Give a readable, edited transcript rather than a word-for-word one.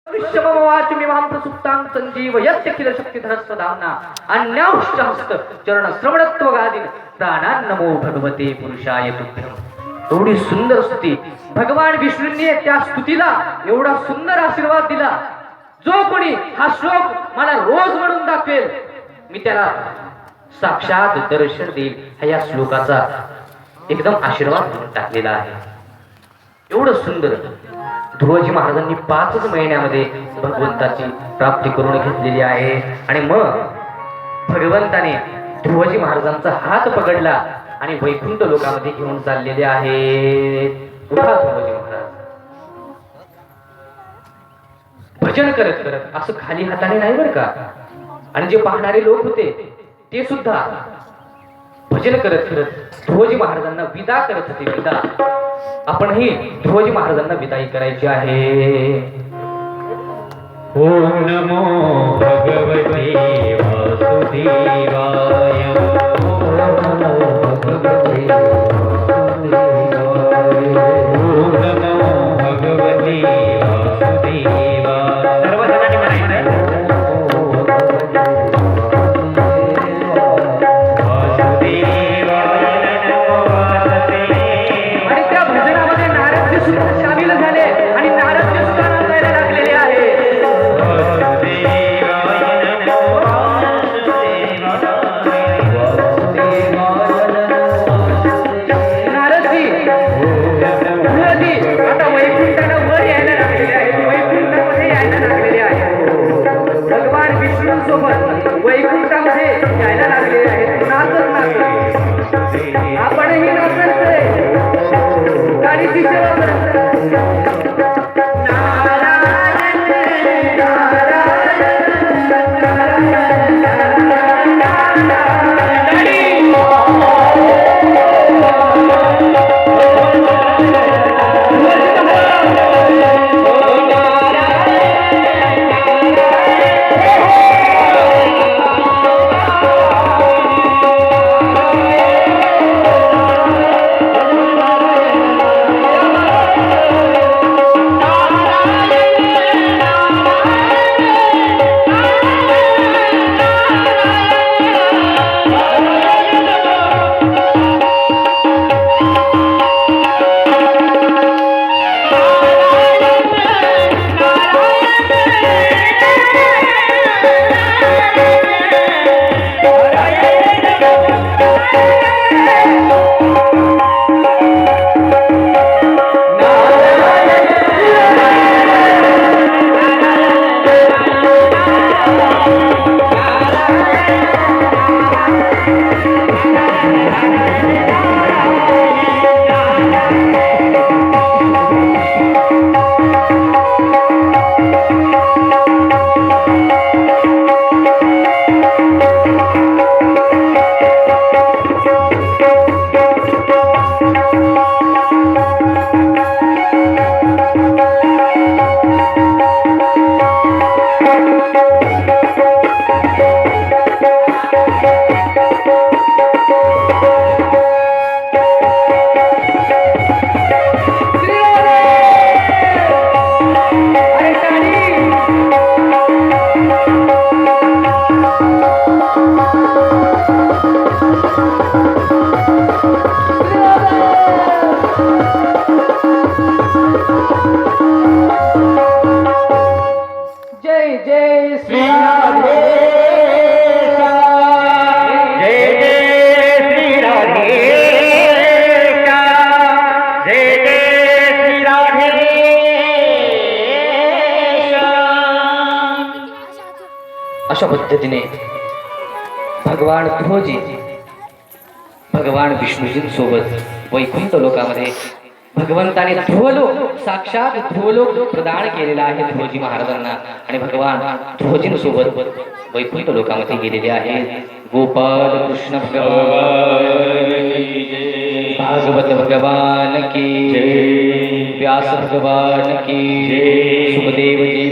विश्वमवाचमिमां प्रसुप्तां संजीवयत्यखिल शक्तिधरस्वधाम्ना अन्याहुश्चहस्त चरण श्रवणत्वगादीन प्राणान् नमो भगवते पुरुषाय तुभ्यं. एवढी सुंदर स्तुती भगवान विष्णूंनी त्या स्तुतीला एवढा सुंदर आशीर्वाद दिला. जो कोणी हा श्लोक मला रोज म्हणून दाखवेल मी त्याला साक्षात दर्शन देईल. हा या श्लोकाचा एकदम आशीर्वाद म्हणून टाकलेला आहे. एवढं सुंदर ध्रुवजी महाराजांनी 5 महिन्यामध्ये भगवंताची प्राप्ती करून घेतलेली आहे. आणि मग भगवंताने ध्रुवजी महाराजांचा हात पकडला आणि वैकुंठ लोकामध्ये घेऊन चाललेले आहेत. उठा ध्रुवजी महाराज. भजन करत करत असं खाली हाताने नाही बरं का. आणि जे पाहणारे लोक होते ते सुद्धा भजन करत करत ध्रुवजी महाराजांना विदा करत होते. विदा आपणही ध्रुवजी महाराजांना विदाई करायची आहे. ओम नमो भगवते वासुदेवाय. ओम नमो भगवते वासुदेवाय. ओम नमो भगवते वासुदेवाय. सर्वजणांनी म्हणायचं वैकुंठामध्ये यायला लागले आहेत. नाचत नाचत आपणही नाचायचंय. गाडीची सेवा करायचं. जय जय श्री राधे. जय जय श्री राधे. जय जय श्री राधे. अशा पद्धतीने भगवान ध्रुवजी भगवान विष्णूजींसोबत वैकुंठ लोकामध्ये भगवंताने ध्रुवलोक साक्षात ध्रुवलोक प्रदान केलेला आहे ध्रुवजी महाराजांना. आणि भगवान ध्रुवजींसोबत वैकुंठ लोकामध्ये गेलेले आहेत. गोपाल कृष्ण भगवान भागवत भगवान की, व्यास भगवान की, सुखदेव जी